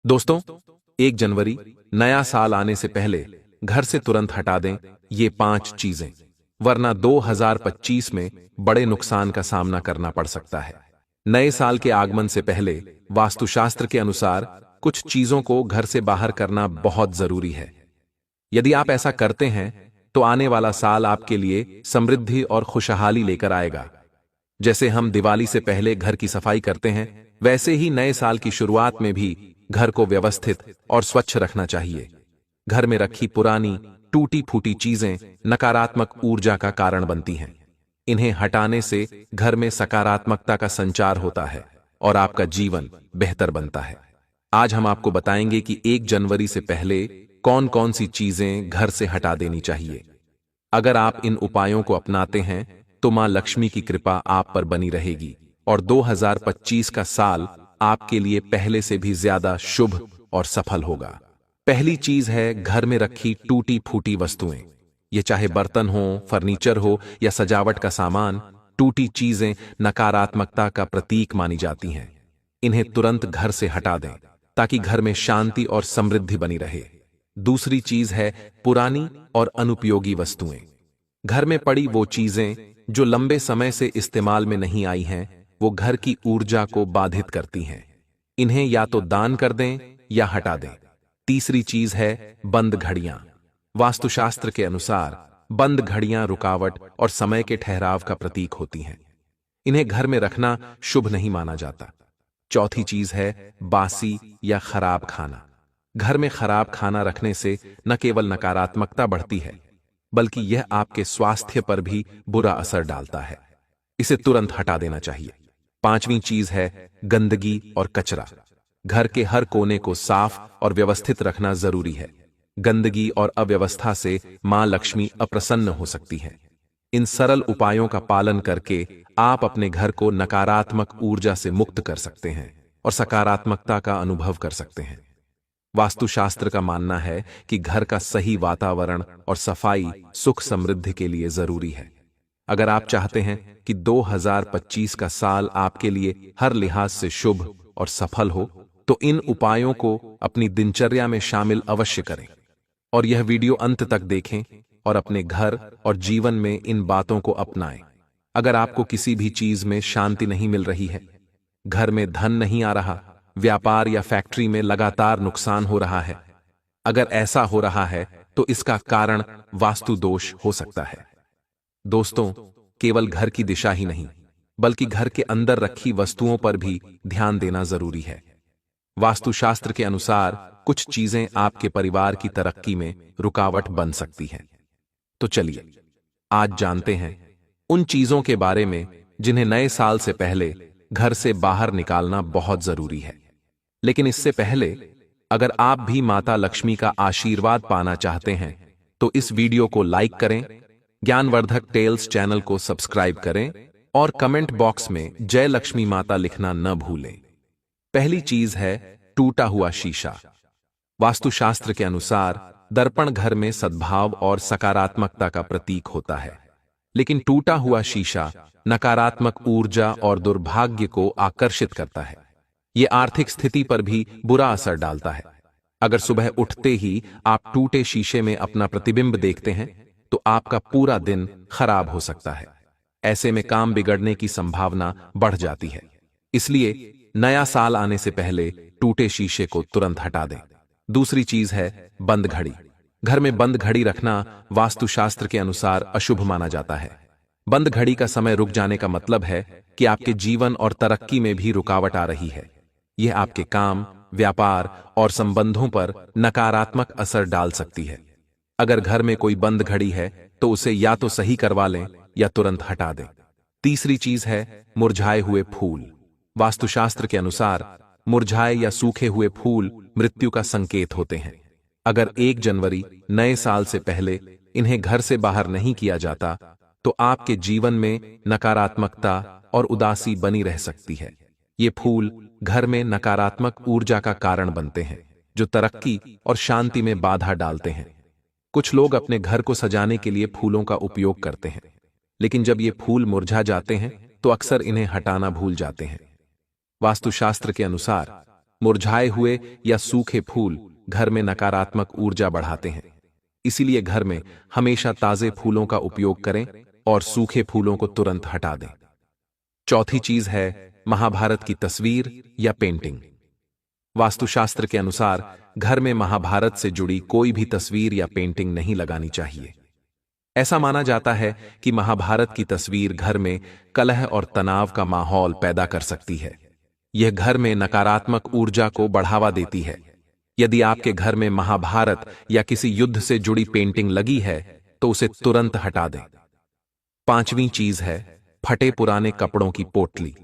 दोस्तों, 1 जनवरी नया साल आने से पहले घर से तुरंत हटा दें ये 5 चीजें, वरना 2025 में बड़े नुकसान का सामना करना पड़ सकता है। नए साल के आगमन से पहले वास्तुशास्त्र के अनुसार कुछ चीजों को घर से बाहर करना बहुत जरूरी है। यदि आप ऐसा करते हैं तो आने वाला साल आपके लिए समृद्धि और खुशहाली लेकर आएगा। जैसे हम दिवाली से पहले घर की सफाई करते हैं, वैसे ही नए साल की शुरुआत में भी घर को व्यवस्थित और स्वच्छ रखना चाहिए। घर में रखी पुरानी टूटी फूटी चीजें नकारात्मक ऊर्जा का कारण बनती हैं। इन्हें हटाने से घर में सकारात्मकता का संचार होता है और आपका जीवन बेहतर बनता है। आज हम आपको बताएंगे कि 1 जनवरी से पहले कौन कौन सी चीजें घर से हटा देनी चाहिए। अगर आप इन उपायों को अपनाते हैं तो मां लक्ष्मी की कृपा आप पर बनी रहेगी और 2025 का साल आपके लिए पहले से भी ज्यादा शुभ और सफल होगा। पहली चीज है घर में रखी टूटी फूटी वस्तुएं। ये चाहे बर्तन हो, फर्नीचर हो या सजावट का सामान, टूटी चीजें नकारात्मकता का प्रतीक मानी जाती हैं। इन्हें तुरंत घर से हटा दें ताकि घर में शांति और समृद्धि बनी रहे। दूसरी चीज है पुरानी और अनुपयोगी वस्तुएं। घर में पड़ी वो चीजें जो लंबे समय से इस्तेमाल में नहीं आई हैं, वो घर की ऊर्जा को बाधित करती हैं। इन्हें या तो दान कर दें या हटा दें। तीसरी चीज है बंद घड़ियां। वास्तुशास्त्र के अनुसार बंद घड़ियां रुकावट और समय के ठहराव का प्रतीक होती हैं। इन्हें घर में रखना शुभ नहीं माना जाता। चौथी चीज है बासी या खराब खाना। घर में खराब खाना रखने से न केवल नकारात्मकता बढ़ती है, बल्कि यह आपके स्वास्थ्य पर भी बुरा असर डालता है। इसे तुरंत हटा देना चाहिए। पांचवी चीज है गंदगी और कचरा। घर के हर कोने को साफ और व्यवस्थित रखना जरूरी है। गंदगी और अव्यवस्था से मां लक्ष्मी अप्रसन्न हो सकती है। इन सरल उपायों का पालन करके आप अपने घर को नकारात्मक ऊर्जा से मुक्त कर सकते हैं और सकारात्मकता का अनुभव कर सकते हैं। वास्तुशास्त्र का मानना है कि घर का सही वातावरण और सफाई सुख समृद्धि के लिए जरूरी है। अगर आप चाहते हैं कि 2025 का साल आपके लिए हर लिहाज से शुभ और सफल हो, तो इन उपायों को अपनी दिनचर्या में शामिल अवश्य करें और यह वीडियो अंत तक देखें और अपने घर और जीवन में इन बातों को अपनाएं। अगर आपको किसी भी चीज में शांति नहीं मिल रही है, घर में धन नहीं आ रहा, व्यापार या फैक्ट्री में लगातार नुकसान हो रहा है, अगर ऐसा हो रहा है तो इसका कारण वास्तु दोष हो सकता है। दोस्तों, केवल घर की दिशा ही नहीं, बल्कि घर के अंदर रखी वस्तुओं पर भी ध्यान देना जरूरी है। वास्तुशास्त्र के अनुसार कुछ चीजें आपके परिवार की तरक्की में रुकावट बन सकती हैं। तो चलिए आज जानते हैं उन चीजों के बारे में जिन्हें नए साल से पहले घर से बाहर निकालना बहुत जरूरी है। लेकिन इससे पहले अगर आप भी माता लक्ष्मी का आशीर्वाद पाना चाहते हैं तो इस वीडियो को लाइक करें, ज्ञानवर्धक टेल्स चैनल को सब्सक्राइब करें और कमेंट बॉक्स में जय लक्ष्मी माता लिखना न भूलें। पहली चीज है टूटा हुआ शीशा। वास्तुशास्त्र के अनुसार दर्पण घर में सद्भाव और सकारात्मकता का प्रतीक होता है, लेकिन टूटा हुआ शीशा नकारात्मक ऊर्जा और दुर्भाग्य को आकर्षित करता है। यह आर्थिक स्थिति पर भी बुरा असर डालता है। अगर सुबह उठते ही आप टूटे शीशे में अपना प्रतिबिंब देखते हैं तो आपका पूरा दिन खराब हो सकता है। ऐसे में काम बिगड़ने की संभावना बढ़ जाती है। इसलिए नया साल आने से पहले टूटे शीशे को तुरंत हटा दें। दूसरी चीज है बंद घड़ी। घर में बंद घड़ी रखना वास्तुशास्त्र के अनुसार अशुभ माना जाता है। बंद घड़ी का समय रुक जाने का मतलब है कि आपके जीवन और तरक्की में भी रुकावट आ रही है। यह आपके काम, व्यापार और संबंधों पर नकारात्मक असर डाल सकती है। अगर घर में कोई बंद घड़ी है तो उसे या तो सही करवा लें या तुरंत हटा दें। तीसरी चीज है मुरझाए हुए फूल। वास्तुशास्त्र के अनुसार मुरझाए या सूखे हुए फूल मृत्यु का संकेत होते हैं। अगर 1 जनवरी नए साल से पहले इन्हें घर से बाहर नहीं किया जाता तो आपके जीवन में नकारात्मकता और उदासी बनी रह सकती है। ये फूल घर में नकारात्मक ऊर्जा का कारण बनते हैं, जो तरक्की और शांति में बाधा डालते हैं। कुछ लोग अपने घर को सजाने के लिए फूलों का उपयोग करते हैं, लेकिन जब ये फूल मुरझा जाते हैं तो अक्सर इन्हें हटाना भूल जाते हैं। वास्तुशास्त्र के अनुसार मुरझाए हुए या सूखे फूल घर में नकारात्मक ऊर्जा बढ़ाते हैं। इसीलिए घर में हमेशा ताजे फूलों का उपयोग करें और सूखे फूलों को तुरंत हटा दें। चौथी चीज है महाभारत की तस्वीर या पेंटिंग। वास्तुशास्त्र के अनुसार घर में महाभारत से जुड़ी कोई भी तस्वीर या पेंटिंग नहीं लगानी चाहिए। ऐसा माना जाता है कि महाभारत की तस्वीर घर में कलह और तनाव का माहौल पैदा कर सकती है। यह घर में नकारात्मक ऊर्जा को बढ़ावा देती है। यदि आपके घर में महाभारत या किसी युद्ध से जुड़ी पेंटिंग लगी है तो उसे तुरंत हटा दें। पांचवीं चीज है फटे पुराने कपड़ों की पोटली।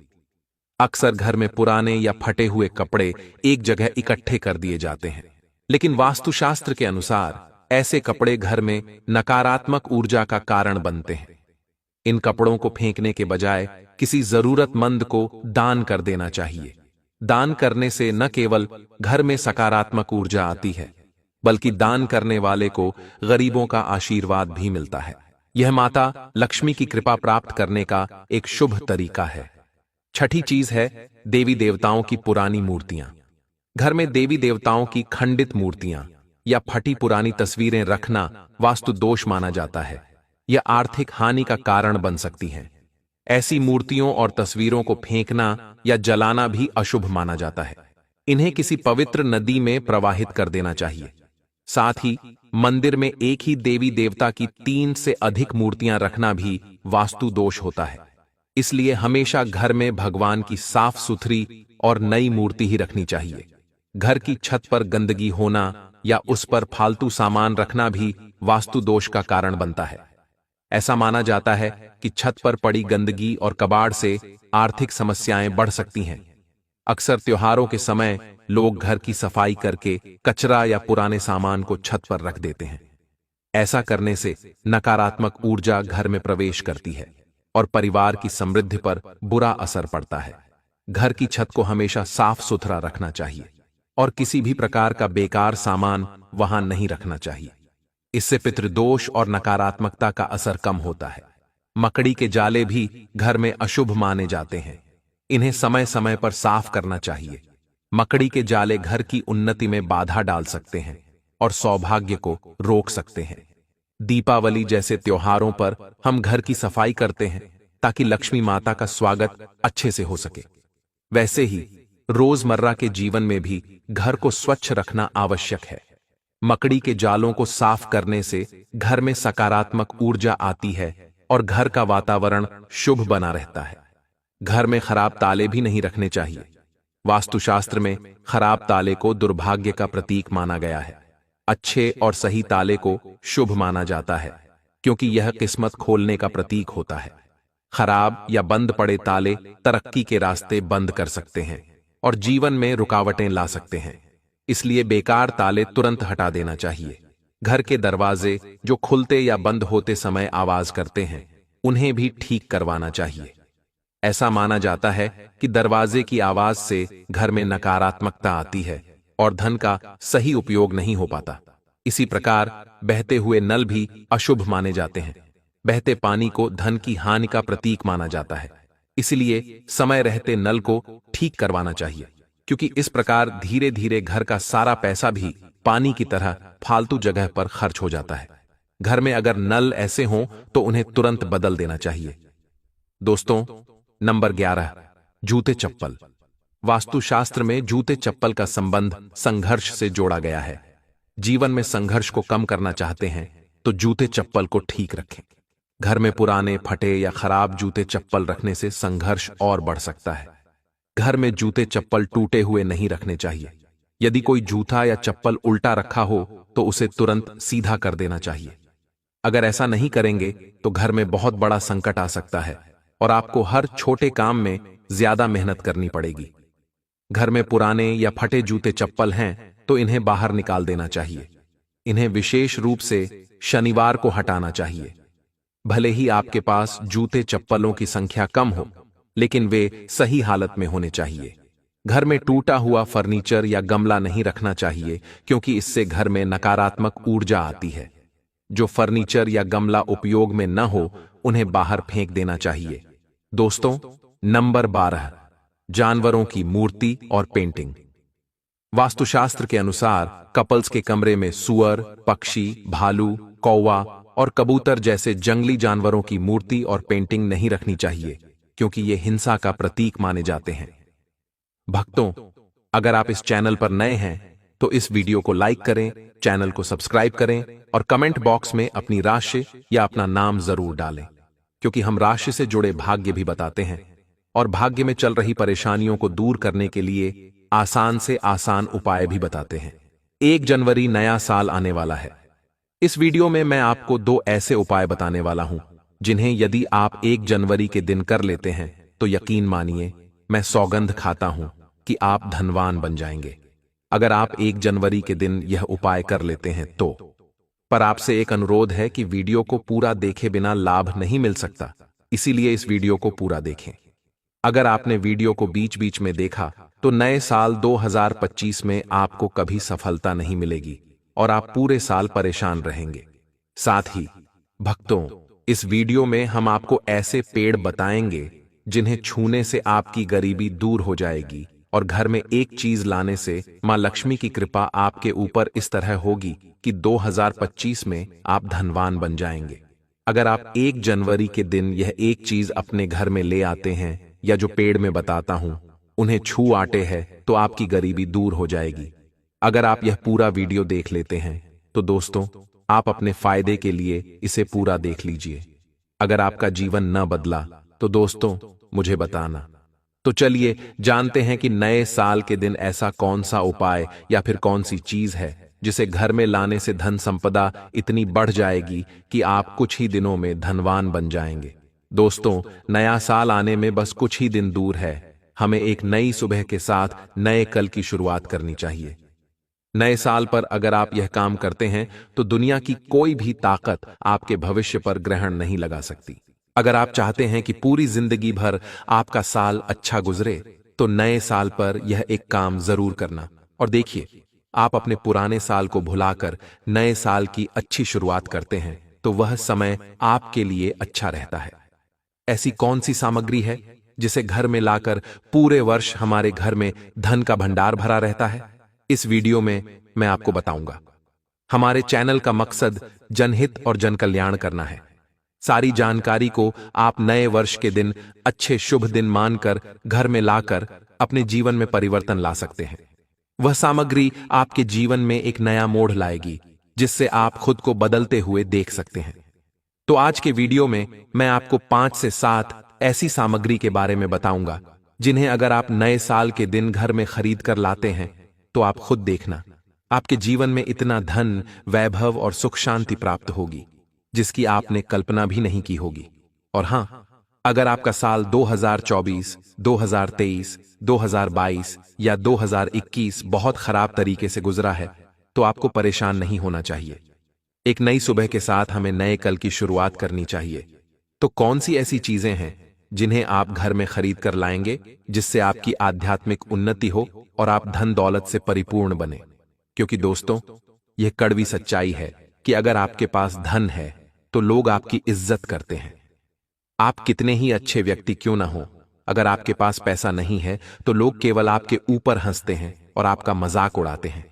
अक्सर घर में पुराने या फटे हुए कपड़े एक जगह इकट्ठे कर दिए जाते हैं, लेकिन वास्तुशास्त्र के अनुसार ऐसे कपड़े घर में नकारात्मक ऊर्जा का कारण बनते हैं। इन कपड़ों को फेंकने के बजाय किसी जरूरतमंद को दान कर देना चाहिए। दान करने से न केवल घर में सकारात्मक ऊर्जा आती है, बल्कि दान करने वाले को गरीबों का आशीर्वाद भी मिलता है। यह माता लक्ष्मी की कृपा प्राप्त करने का एक शुभ तरीका है। छठी चीज है देवी देवताओं की पुरानी मूर्तियां। घर में देवी देवताओं की खंडित मूर्तियां या फटी पुरानी तस्वीरें रखना वास्तु दोष माना जाता है। यह आर्थिक हानि का कारण बन सकती हैं। ऐसी मूर्तियों और तस्वीरों को फेंकना या जलाना भी अशुभ माना जाता है। इन्हें किसी पवित्र नदी में प्रवाहित कर देना चाहिए। साथ ही मंदिर में एक ही देवी देवता की 3 से अधिक मूर्तियां रखना भी वास्तु दोष होता है। इसलिए हमेशा घर में भगवान की साफ सुथरी और नई मूर्ति ही रखनी चाहिए। घर की छत पर गंदगी होना या उस पर फालतू सामान रखना भी वास्तु दोष का कारण बनता है। ऐसा माना जाता है कि छत पर पड़ी गंदगी और कबाड़ से आर्थिक समस्याएं बढ़ सकती हैं। अक्सर त्योहारों के समय लोग घर की सफाई करके कचरा या पुराने सामान को छत पर रख देते हैं। ऐसा करने से नकारात्मक ऊर्जा घर में प्रवेश करती है और परिवार की समृद्धि पर बुरा असर पड़ता है। घर की छत को हमेशा साफ सुथरा रखना चाहिए और किसी भी प्रकार का बेकार सामान वहां नहीं रखना चाहिए। इससे पितृदोष और नकारात्मकता का असर कम होता है। मकड़ी के जाले भी घर में अशुभ माने जाते हैं। इन्हें समय समय पर साफ करना चाहिए। मकड़ी के जाले घर की उन्नति में बाधा डाल सकते हैं और सौभाग्य को रोक सकते हैं। दीपावली जैसे त्योहारों पर हम घर की सफाई करते हैं ताकि लक्ष्मी माता का स्वागत अच्छे से हो सके। वैसे ही रोजमर्रा के जीवन में भी घर को स्वच्छ रखना आवश्यक है। मकड़ी के जालों को साफ करने से घर में सकारात्मक ऊर्जा आती है और घर का वातावरण शुभ बना रहता है। घर में खराब ताले भी नहीं रखने चाहिए। वास्तुशास्त्र में खराब ताले को दुर्भाग्य का प्रतीक माना गया है। अच्छे और सही ताले को शुभ माना जाता है क्योंकि यह किस्मत खोलने का प्रतीक होता है। खराब या बंद पड़े ताले तरक्की के रास्ते बंद कर सकते हैं और जीवन में रुकावटें ला सकते हैं। इसलिए बेकार ताले तुरंत हटा देना चाहिए। घर के दरवाजे जो खुलते या बंद होते समय आवाज करते हैं, उन्हें भी ठीक करवाना चाहिए। ऐसा माना जाता है कि दरवाजे की आवाज से घर में नकारात्मकता आती है और धन का सही उपयोग नहीं हो पाता। इसी प्रकार बहते हुए नल भी अशुभ माने जाते हैं। बहते पानी को धन की हानि का प्रतीक माना जाता है। इसलिए समय रहते नल को ठीक करवाना चाहिए, क्योंकि इस प्रकार धीरे धीरे घर का सारा पैसा भी पानी की तरह फालतू जगह पर खर्च हो जाता है। घर में अगर नल ऐसे हों तो उन्हें तुरंत बदल देना चाहिए। दोस्तों, नंबर 11, जूते चप्पल। वास्तुशास्त्र में जूते चप्पल का संबंध संघर्ष से जोड़ा गया है। जीवन में संघर्ष को कम करना चाहते हैं तो जूते चप्पल को ठीक रखें। घर में पुराने, फटे या खराब जूते चप्पल रखने से संघर्ष और बढ़ सकता है। घर में जूते चप्पल टूटे हुए नहीं रखने चाहिए। यदि कोई जूता या चप्पल उल्टा रखा हो तो उसे तुरंत सीधा कर देना चाहिए। अगर ऐसा नहीं करेंगे तो घर में बहुत बड़ा संकट आ सकता है और आपको हर छोटे काम में ज्यादा मेहनत करनी पड़ेगी। घर में पुराने या फटे जूते चप्पल हैं तो इन्हें बाहर निकाल देना चाहिए। इन्हें विशेष रूप से शनिवार को हटाना चाहिए। भले ही आपके पास जूते चप्पलों की संख्या कम हो, लेकिन वे सही हालत में होने चाहिए। घर में टूटा हुआ फर्नीचर या गमला नहीं रखना चाहिए, क्योंकि इससे घर में नकारात्मक ऊर्जा आती है। जो फर्नीचर या गमला उपयोग में न हो, उन्हें बाहर फेंक देना चाहिए। दोस्तों, नंबर 12, जानवरों की मूर्ति और पेंटिंग। वास्तुशास्त्र के अनुसार कपल्स के कमरे में सुअर, पक्षी, भालू, कौवा और कबूतर जैसे जंगली जानवरों की मूर्ति और पेंटिंग नहीं रखनी चाहिए, क्योंकि ये हिंसा का प्रतीक माने जाते हैं। भक्तों, अगर आप इस चैनल पर नए हैं तो इस वीडियो को लाइक करें, चैनल को सब्सक्राइब करें और कमेंट बॉक्स में अपनी राशि या अपना नाम जरूर डालें, क्योंकि हम राशि से जुड़े भाग्य भी बताते हैं और भाग्य में चल रही परेशानियों को दूर करने के लिए आसान से आसान उपाय भी बताते हैं। 1 जनवरी नया साल आने वाला है। इस वीडियो में मैं आपको 2 ऐसे उपाय बताने वाला हूं जिन्हें यदि आप 1 जनवरी के दिन कर लेते हैं तो यकीन मानिए, मैं सौगंध खाता हूं कि आप धनवान बन जाएंगे। अगर आप 1 जनवरी के दिन यह उपाय कर लेते हैं तो। पर आपसे एक अनुरोध है कि वीडियो को पूरा देखे बिना लाभ नहीं मिल सकता, इसीलिए इस वीडियो को पूरा देखें। अगर आपने वीडियो को बीच बीच में देखा तो नए साल 2025 में आपको कभी सफलता नहीं मिलेगी और आप पूरे साल परेशान रहेंगे। साथ ही भक्तों, इस वीडियो में हम आपको ऐसे पेड़ बताएंगे जिन्हें छूने से आपकी गरीबी दूर हो जाएगी और घर में एक चीज लाने से मां लक्ष्मी की कृपा आपके ऊपर इस तरह होगी कि 2025 में आप धनवान बन जाएंगे। अगर आप 1 जनवरी के दिन यह एक चीज अपने घर में ले आते हैं या जो पेड़ में बताता हूं उन्हें छू आते हैं तो आपकी गरीबी दूर हो जाएगी। अगर आप यह पूरा वीडियो देख लेते हैं तो दोस्तों, आप अपने फायदे के लिए इसे पूरा देख लीजिए। अगर आपका जीवन न बदला तो दोस्तों मुझे बताना। तो चलिए जानते हैं कि नए साल के दिन ऐसा कौन सा उपाय या फिर कौन सी चीज है जिसे घर में लाने से धन संपदा इतनी बढ़ जाएगी कि आप कुछ ही दिनों में धनवान बन जाएंगे। दोस्तों, नया साल आने में बस कुछ ही दिन दूर है। हमें एक नई सुबह के साथ नए कल की शुरुआत करनी चाहिए। नए साल पर अगर आप यह काम करते हैं तो दुनिया की कोई भी ताकत आपके भविष्य पर ग्रहण नहीं लगा सकती। अगर आप चाहते हैं कि पूरी जिंदगी भर आपका साल अच्छा गुजरे तो नए साल पर यह एक काम जरूर करना। और देखिए, आप अपने पुराने साल को भुलाकर नए साल की अच्छी शुरुआत करते हैं तो वह समय आपके लिए अच्छा रहता है। ऐसी कौन सी सामग्री है जिसे घर में लाकर पूरे वर्ष हमारे घर में धन का भंडार भरा रहता है? इस वीडियो में मैं आपको बताऊंगा। हमारे चैनल का मकसद जनहित और जन कल्याण करना है। सारी जानकारी को आप नए वर्ष के दिन अच्छे शुभ दिन मानकर घर में लाकर अपने जीवन में परिवर्तन ला सकते हैं। वह सामग्री आपके जीवन में एक नया मोड़ लाएगी जिससे आप खुद को बदलते हुए देख सकते हैं। तो आज के वीडियो में मैं आपको 5 से 7 ऐसी सामग्री के बारे में बताऊंगा जिन्हें अगर आप नए साल के दिन घर में खरीद कर लाते हैं तो आप खुद देखना, आपके जीवन में इतना धन, वैभव और सुख शांति प्राप्त होगी जिसकी आपने कल्पना भी नहीं की होगी। और हां, अगर आपका साल 2024, 2023, 2022 या 2021 बहुत खराब तरीके से गुजरा है तो आपको परेशान नहीं होना चाहिए। एक नई सुबह के साथ हमें नए कल की शुरुआत करनी चाहिए। तो कौन सी ऐसी चीजें हैं जिन्हें आप घर में खरीद कर लाएंगे जिससे आपकी आध्यात्मिक उन्नति हो और आप धन दौलत से परिपूर्ण बने? क्योंकि दोस्तों, यह कड़वी सच्चाई है कि अगर आपके पास धन है तो लोग आपकी इज्जत करते हैं। आप कितने ही अच्छे व्यक्ति क्यों ना हो, अगर आपके पास पैसा नहीं है तो लोग केवल आपके ऊपर हंसते हैं और आपका मजाक उड़ाते हैं।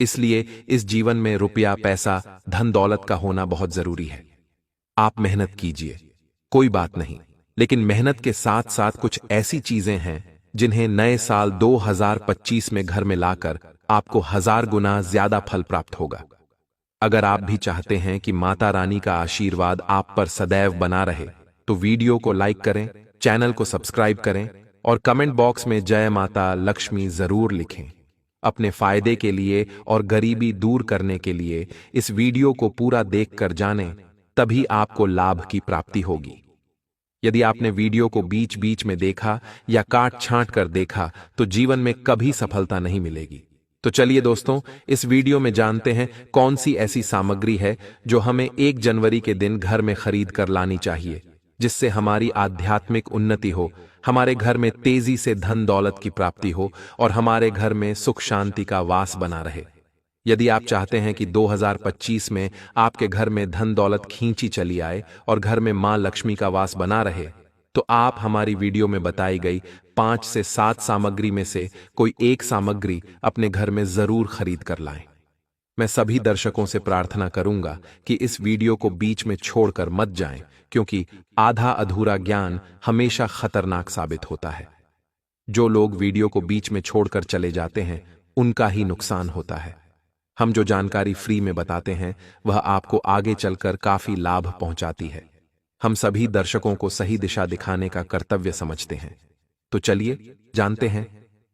इसलिए इस जीवन में रुपया, पैसा, धन दौलत का होना बहुत जरूरी है। आप मेहनत कीजिए, कोई बात नहीं, लेकिन मेहनत के साथ साथ कुछ ऐसी चीजें हैं जिन्हें नए साल 2025 में घर में लाकर आपको 1000 गुना ज्यादा फल प्राप्त होगा। अगर आप भी चाहते हैं कि माता रानी का आशीर्वाद आप पर सदैव बना रहे तो वीडियो को लाइक करें, चैनल को सब्सक्राइब करें और कमेंट बॉक्स में जय माता लक्ष्मी जरूर लिखें। अपने फायदे के लिए और गरीबी दूर करने के लिए इस वीडियो को पूरा देखकर जानें, तभी आपको लाभ की प्राप्ति होगी। यदि आपने वीडियो को बीच बीच में देखा या काट छांट कर देखा तो जीवन में कभी सफलता नहीं मिलेगी। तो चलिए दोस्तों, इस वीडियो में जानते हैं कौन सी ऐसी सामग्री है जो हमें 1 जनवरी के दिन घर में खरीद कर लानी चाहिए जिससे हमारी आध्यात्मिक उन्नति हो, हमारे घर में तेजी से धन दौलत की प्राप्ति हो और हमारे घर में सुख शांति का वास बना रहे। यदि आप चाहते हैं कि 2025 में आपके घर में धन दौलत खींची चली आए और घर में मां लक्ष्मी का वास बना रहे तो आप हमारी वीडियो में बताई गई 5 से 7 सामग्री में से कोई एक सामग्री अपने घर में जरूर खरीद कर लाएं। मैं सभी दर्शकों से प्रार्थना करूंगा कि इस वीडियो को बीच में छोड़कर मत जाएं, क्योंकि आधा अधूरा ज्ञान हमेशा खतरनाक साबित होता है। जो लोग वीडियो को बीच में छोड़कर चले जाते हैं, उनका ही नुकसान होता है। हम जो जानकारी फ्री में बताते हैं, वह आपको आगे चलकर काफी लाभ पहुंचाती है। हम सभी दर्शकों को सही दिशा दिखाने का कर्तव्य समझते हैं। तो चलिए जानते हैं।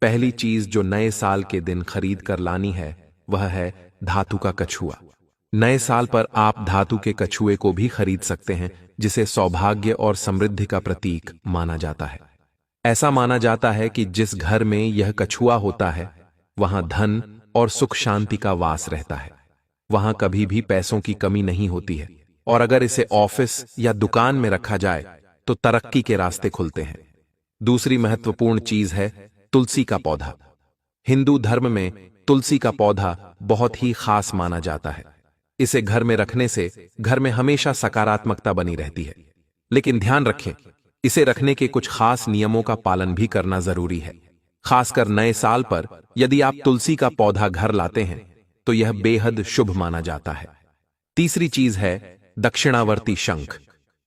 पहली चीज जो नए साल के दिन खरीद कर लानी है, वह है धातु का कछुआ। नए साल पर आप धातु के कछुए को भी खरीद सकते हैं, जिसे सौभाग्य और समृद्धि का प्रतीक माना जाता है। ऐसा माना जाता है कि जिस घर में यह कछुआ होता है, वहां धन और सुख शांति का वास रहता है। वहां कभी भी पैसों की कमी नहीं होती है, और अगर इसे ऑफिस या दुकान में रखा जाए तो तरक्की के रास्ते खुलते हैं। दूसरी महत्वपूर्ण चीज है तुलसी का पौधा। हिंदू धर्म में तुलसी का पौधा बहुत ही खास माना जाता है। इसे घर में रखने से घर में हमेशा सकारात्मकता बनी रहती है। लेकिन ध्यान रखें, इसे रखने के कुछ खास नियमों का पालन भी करना जरूरी है। खासकर नए साल पर यदि आप तुलसी का पौधा घर लाते हैं तो यह बेहद शुभ माना जाता है। तीसरी चीज है दक्षिणावर्ती शंख।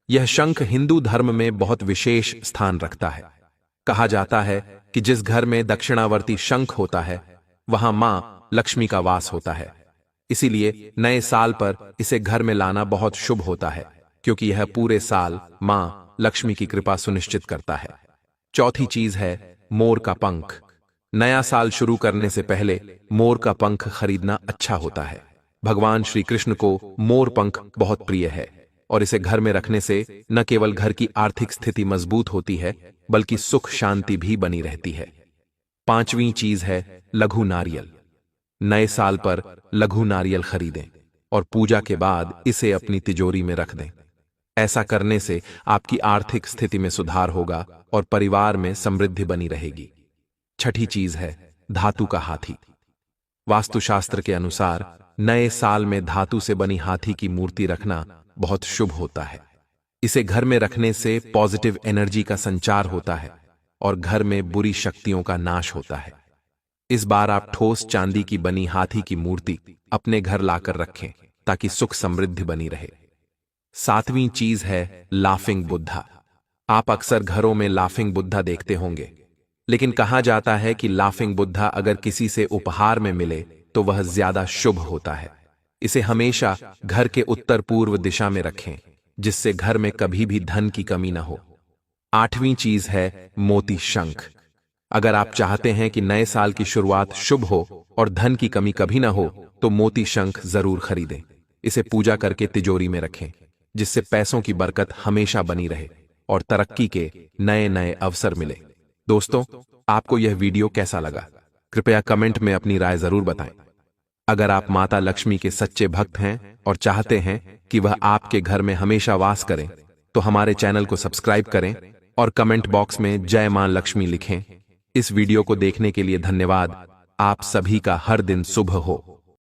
यह शंख हिंदू धर्म में बहुत विशेष स्थान रखता है। कहा जाता है कि जिस घर में दक्षिणावर्ती शंख होता है, वहां मां लक्ष्मी का वास होता है। इसीलिए नए साल पर इसे घर में लाना बहुत शुभ होता है, क्योंकि यह पूरे साल मां लक्ष्मी की कृपा सुनिश्चित करता है। चौथी चीज है मोर का पंख। नया साल शुरू करने से पहले मोर का पंख खरीदना अच्छा होता है। भगवान श्री कृष्ण को मोर पंख बहुत प्रिय है, और इसे घर में रखने से न केवल घर की आर्थिक स्थिति मजबूत होती है, बल्कि सुख शांति भी बनी रहती है। पांचवी चीज है लघु नारियल। नए साल पर लघु नारियल खरीदें और पूजा के बाद इसे अपनी तिजोरी में रख दें। ऐसा करने से आपकी आर्थिक स्थिति में सुधार होगा और परिवार में समृद्धि बनी रहेगी। छठी चीज है धातु का हाथी। वास्तुशास्त्र के अनुसार नए साल में धातु से बनी हाथी की मूर्ति रखना बहुत शुभ होता है। इसे घर में रखने से पॉजिटिव एनर्जी का संचार होता है और घर में बुरी शक्तियों का नाश होता है। इस बार आप ठोस चांदी की बनी हाथी की मूर्ति अपने घर लाकर रखें, ताकि सुख समृद्धि बनी रहे। सातवीं चीज है लाफिंग बुद्धा। आप अक्सर घरों में लाफिंग बुद्धा देखते होंगे, लेकिन कहा जाता है कि लाफिंग बुद्धा अगर किसी से उपहार में मिले तो वह ज्यादा शुभ होता है। इसे हमेशा घर के उत्तर पूर्व दिशा में रखें, जिससे घर में कभी भी धन की कमी न हो। आठवीं चीज है मोती शंख। अगर आप चाहते हैं कि नए साल की शुरुआत शुभ हो और धन की कमी कभी न हो, तो मोती शंख जरूर खरीदें। इसे पूजा करके तिजोरी में रखें, जिससे पैसों की बरकत हमेशा बनी रहे और तरक्की के नए नए अवसर मिले। दोस्तों, आपको यह वीडियो कैसा लगा? कृपया कमेंट में अपनी राय जरूर बताएं। अगर आप माता लक्ष्मी के सच्चे भक्त हैं और चाहते हैं कि वह आपके घर में हमेशा वास करें, तो हमारे चैनल को सब्सक्राइब करें और कमेंट बॉक्स में जय मां लक्ष्मी लिखें। इस वीडियो को देखने के लिए धन्यवाद। आप सभी का हर दिन शुभ हो।